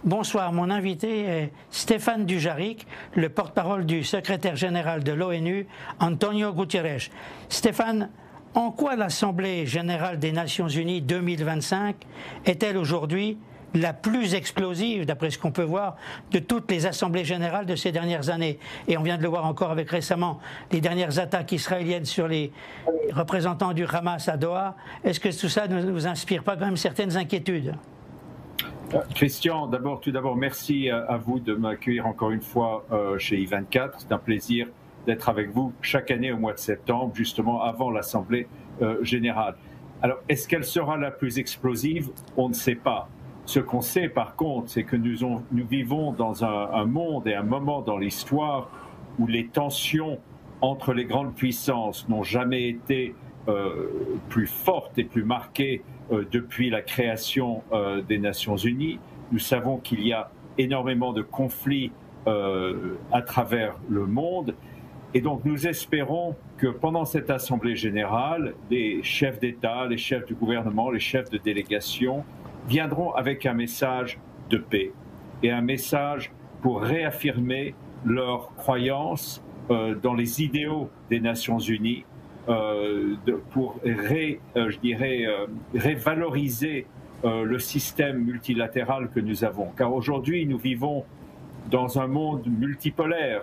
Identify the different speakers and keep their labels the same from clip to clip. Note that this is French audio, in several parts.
Speaker 1: Bonsoir, mon invité est Stéphane Dujarric, le porte-parole du secrétaire général de l'ONU, Antonio Guterres. Stéphane, en quoi l'Assemblée générale des Nations Unies 2025 est-elle aujourd'hui la plus explosive, d'après ce qu'on peut voir, de toutes les assemblées générales de ces dernières années? Et on vient de le voir encore avec récemment les dernières attaques israéliennes sur les représentants du Hamas à Doha. Est-ce que tout ça ne vous inspire pas quand même certaines inquiétudes?
Speaker 2: Christian, tout d'abord, merci à vous de m'accueillir encore une fois chez I24. C'est un plaisir d'être avec vous chaque année au mois de septembre, justement avant l'Assemblée générale. Alors, est-ce qu'elle sera la plus explosive? On ne sait pas. Ce qu'on sait, par contre, c'est que nous vivons dans un monde et un moment dans l'histoire où les tensions entre les grandes puissances n'ont jamais été plus fortes et plus marquées depuis la création des Nations Unies. Nous savons qu'il y a énormément de conflits à travers le monde. Et donc nous espérons que pendant cette Assemblée générale, les chefs d'État, les chefs du gouvernement, les chefs de délégation viendront avec un message de paix et un message pour réaffirmer leur croyance dans les idéaux des Nations Unies, pour révaloriser le système multilatéral que nous avons. Car aujourd'hui, nous vivons dans un monde multipolaire.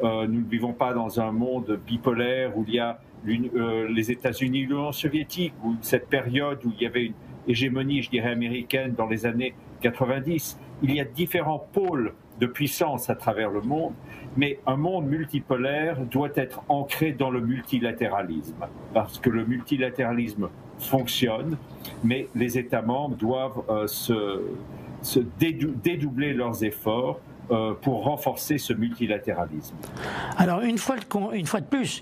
Speaker 2: Nous ne vivons pas dans un monde bipolaire où il y a les États-Unis et l'Union soviétique, ou cette période où il y avait une hégémonie, je dirais, américaine dans les années 90. Il y a différents pôles de puissance à travers le monde, mais un monde multipolaire doit être ancré dans le multilatéralisme, parce que le multilatéralisme fonctionne, mais les États membres doivent dédoubler leurs efforts pour renforcer ce multilatéralisme.
Speaker 1: Alors, une fois de plus,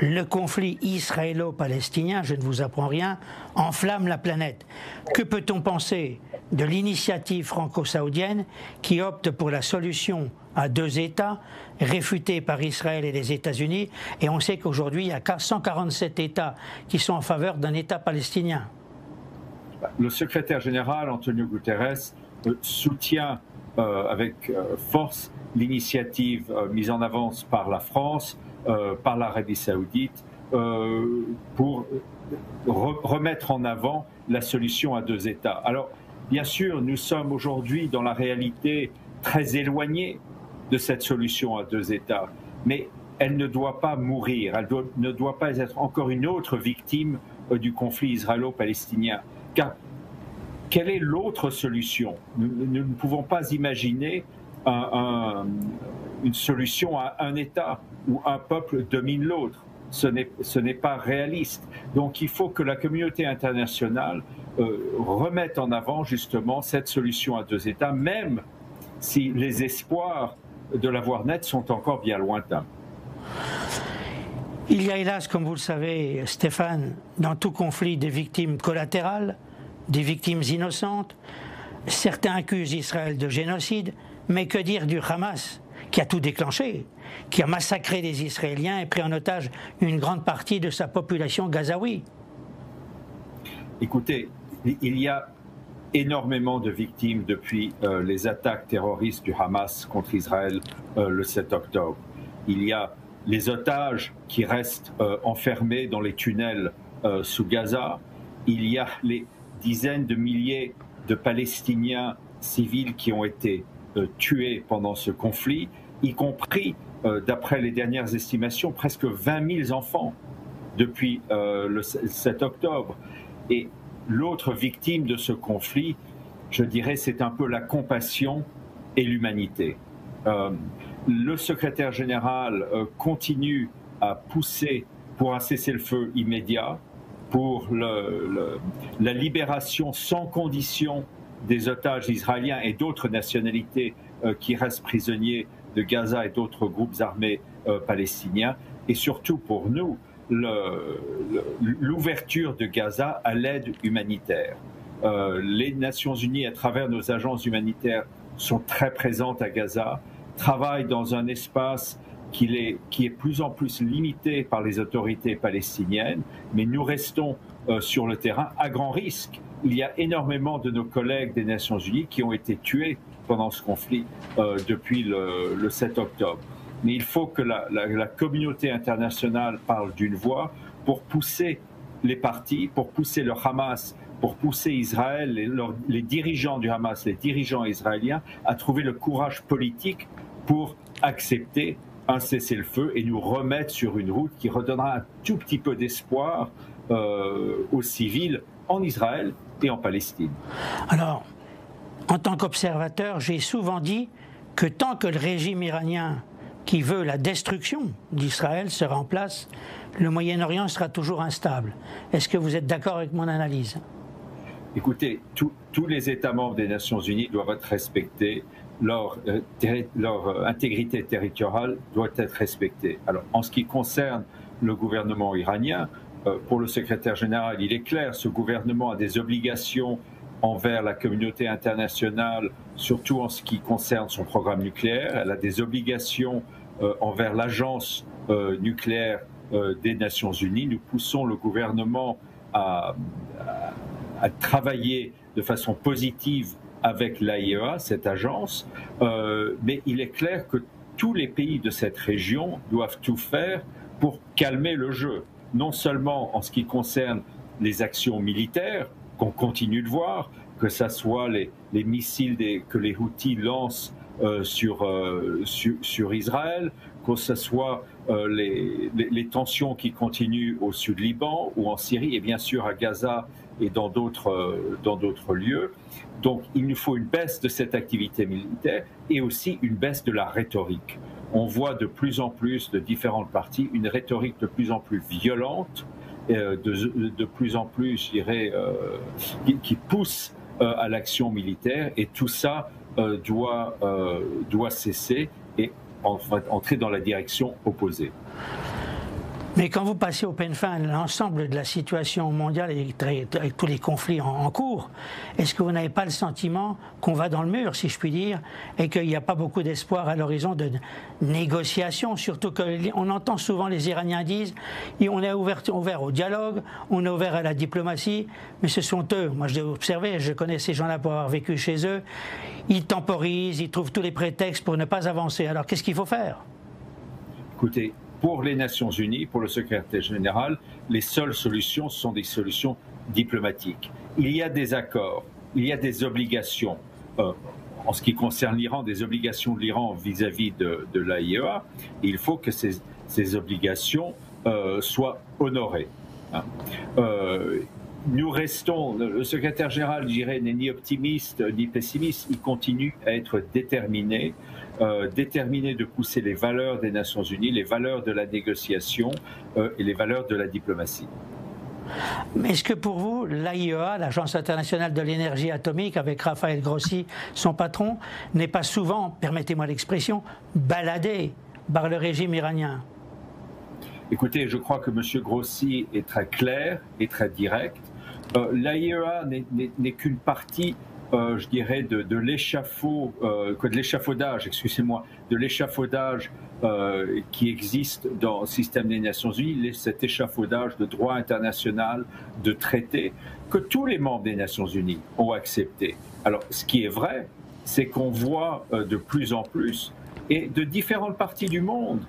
Speaker 1: le conflit israélo-palestinien, je ne vous apprends rien, enflamme la planète. Que peut-on penser de l'initiative franco-saoudienne qui opte pour la solution à deux États, réfutée par Israël et les États-Unis? Et on sait qu'aujourd'hui, il y a 147 États qui sont en faveur d'un État palestinien.
Speaker 2: Le secrétaire général, Antonio Guterres, soutient avec force l'initiative mise en avant par la France, par l'Arabie saoudite, pour remettre en avant la solution à deux États. Alors, bien sûr, nous sommes aujourd'hui dans la réalité très éloignée de cette solution à deux États, mais elle ne doit pas mourir, ne doit pas être encore une autre victime du conflit israélo-palestinien. Car quelle est l'autre solution? Nous ne pouvons pas imaginer une solution à un État où un peuple domine l'autre. Ce n'est pas réaliste. Donc il faut que la communauté internationale remette en avant justement cette solution à deux États, même si les espoirs de la voir naître sont encore bien lointains.
Speaker 1: Il y a hélas, comme vous le savez, Stéphane, dans tout conflit des victimes collatérales, des victimes innocentes. Certains accusent Israël de génocide, mais que dire du Hamas, qui a tout déclenché, qui a massacré des Israéliens et pris en otage une grande partie de sa population gazaoui?
Speaker 2: Écoutez, il y a énormément de victimes depuis les attaques terroristes du Hamas contre Israël le 7 octobre. Il y a les otages qui restent enfermés dans les tunnels sous Gaza. Il y a les dizaines de milliers de Palestiniens civils qui ont été tués pendant ce conflit, y compris, d'après les dernières estimations, presque 20 000 enfants depuis le 7 octobre. Et l'autre victime de ce conflit, je dirais, c'est un peu la compassion et l'humanité. Le secrétaire général continue à pousser pour un cessez-le-feu immédiat, pour la libération sans condition des otages israéliens et d'autres nationalités qui restent prisonniers de Gaza et d'autres groupes armés palestiniens, et surtout pour nous, l'ouverture de Gaza à l'aide humanitaire. Les Nations Unies, à travers nos agences humanitaires, sont très présentes à Gaza, travaillent dans un espace qui est plus en plus limité par les autorités palestiniennes, mais nous restons sur le terrain à grand risque. Il y a énormément de nos collègues des Nations Unies qui ont été tués pendant ce conflit depuis le 7 octobre. Mais il faut que la communauté internationale parle d'une voix pour pousser les partis, pour pousser le Hamas, pour pousser Israël, les dirigeants du Hamas, les dirigeants israéliens, à trouver le courage politique pour accepter un cessez-le-feu et nous remettre sur une route qui redonnera un tout petit peu d'espoir aux civils en Israël et en Palestine.
Speaker 1: Alors, en tant qu'observateur, j'ai souvent dit que tant que le régime iranien qui veut la destruction d'Israël sera en place, le Moyen-Orient sera toujours instable. Est-ce que vous êtes d'accord avec mon analyse?
Speaker 2: Écoutez, tous les États membres des Nations Unies doivent être respectés, leur intégrité territoriale doit être respectée. Alors, en ce qui concerne le gouvernement iranien, pour le secrétaire général, il est clair, ce gouvernement a des obligations envers la communauté internationale, surtout en ce qui concerne son programme nucléaire. Elle a des obligations envers l'agence nucléaire des Nations Unies. Nous poussons le gouvernement à travailler de façon positive avec l'AIEA, cette agence, mais il est clair que tous les pays de cette région doivent tout faire pour calmer le jeu, non seulement en ce qui concerne les actions militaires, qu'on continue de voir, que ce soit les missiles que les Houthis lancent sur Israël, que ce soit les tensions qui continuent au sud Liban ou en Syrie et bien sûr à Gaza et dans d'autres lieux. Donc il nous faut une baisse de cette activité militaire et aussi une baisse de la rhétorique. On voit de plus en plus de différentes parties une rhétorique de plus en plus violente, de plus en plus, je dirais, qui pousse à l'action militaire, et tout ça doit cesser et entrer dans la direction opposée.
Speaker 1: Mais quand vous passez au peigne fin l'ensemble de la situation mondiale avec tous les conflits en cours, est-ce que vous n'avez pas le sentiment qu'on va dans le mur, si je puis dire, et qu'il n'y a pas beaucoup d'espoir à l'horizon de négociation, surtout qu'on entend souvent les Iraniens disent on est ouvert au dialogue, on est ouvert à la diplomatie, mais ce sont eux, moi je l'ai observé, je connais ces gens-là pour avoir vécu chez eux, ils temporisent, ils trouvent tous les prétextes pour ne pas avancer. Alors qu'est-ce qu'il faut faire?
Speaker 2: Écoutez, pour les Nations Unies, pour le secrétaire général, les seules solutions sont des solutions diplomatiques. Il y a des accords, il y a des obligations. En ce qui concerne l'Iran, des obligations de l'Iran vis-à-vis de l'AIEA. Il faut que ces obligations soient honorées. Nous restons, le secrétaire général, je dirais, n'est ni optimiste ni pessimiste, il continue à être déterminé de pousser les valeurs des Nations Unies, les valeurs de la négociation et les valeurs de la diplomatie.
Speaker 1: Mais est-ce que pour vous, l'AIEA, l'Agence internationale de l'énergie atomique, avec Rafael Grossi, son patron, n'est pas souvent, permettez-moi l'expression, baladée par le régime iranien?
Speaker 2: Écoutez, je crois que M. Grossi est très clair et très direct. L'AIEA n'est qu'une partie, je dirais, de l'échafaudage, excusez-moi, de l'échafaudage qui existe dans le système des Nations Unies, cet échafaudage de droit international, de traités, que tous les membres des Nations Unies ont accepté. Alors, ce qui est vrai, c'est qu'on voit de plus en plus, et de différentes parties du monde,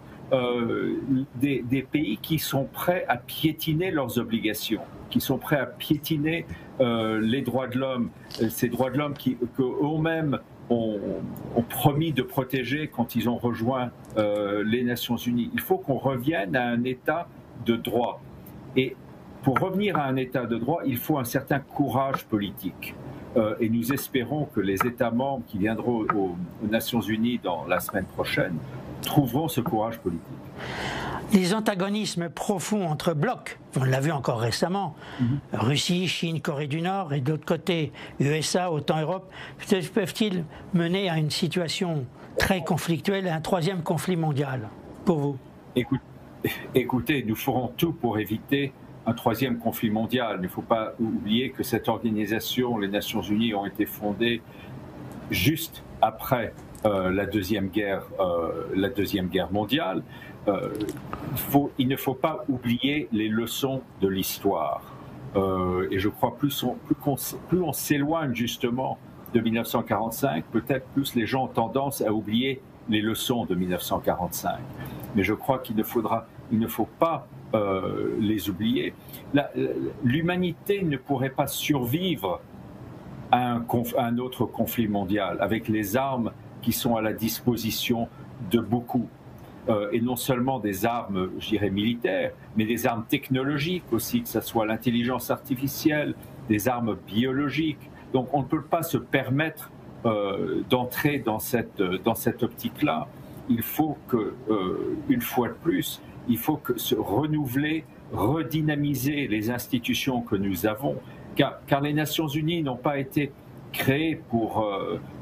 Speaker 2: des pays qui sont prêts à piétiner leurs obligations, qui sont prêts à piétiner les droits de l'homme, ces droits de l'homme qu'eux-mêmes ont promis de protéger quand ils ont rejoint les Nations Unies. Il faut qu'on revienne à un état de droit. Et pour revenir à un état de droit, il faut un certain courage politique. Et nous espérons que les États membres qui viendront aux Nations Unies dans la semaine prochaine trouveront ce courage politique.
Speaker 1: Les antagonismes profonds entre blocs, on l'a vu encore récemment, Russie, Chine, Corée du Nord, et de l'autre côté, USA, OTAN, Europe, peuvent-ils mener à une situation très conflictuelle, à un troisième conflit mondial, pour vous?
Speaker 2: Écoutez, nous ferons tout pour éviter un troisième conflit mondial. Il ne faut pas oublier que cette organisation, les Nations Unies, ont été fondées juste après la deuxième guerre mondiale. Il ne faut pas oublier les leçons de l'histoire. Et je crois plus on s'éloigne justement de 1945, peut-être plus les gens ont tendance à oublier les leçons de 1945. Mais je crois qu'il ne faut pas les oublier. L'humanité ne pourrait pas survivre à un autre conflit mondial avec les armes qui sont à la disposition de beaucoup. Et non seulement des armes, je dirais, militaires, mais des armes technologiques aussi, que ce soit l'intelligence artificielle, des armes biologiques. Donc on ne peut pas se permettre d'entrer dans cette optique-là. Il faut que, une fois de plus, il faut se renouveler, redynamiser les institutions que nous avons, car les Nations Unies n'ont pas été créées pour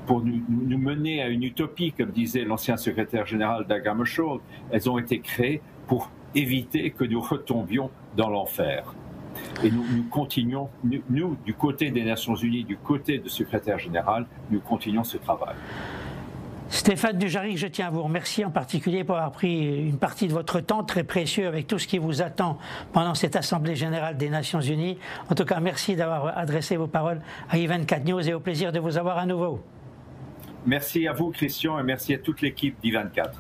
Speaker 2: nous mener à une utopie, comme disait l'ancien secrétaire général Dag Hammarskjöld. Elles ont été créées pour éviter que nous retombions dans l'enfer. Et nous continuons, nous, du côté des Nations Unies, du côté du secrétaire général, nous continuons ce travail.
Speaker 1: Stéphane Dujarric, je tiens à vous remercier en particulier pour avoir pris une partie de votre temps très précieux avec tout ce qui vous attend pendant cette Assemblée générale des Nations Unies. En tout cas, merci d'avoir adressé vos paroles à I24 News et au plaisir de vous avoir à nouveau.
Speaker 2: Merci à vous, Christian, et merci à toute l'équipe d'I24.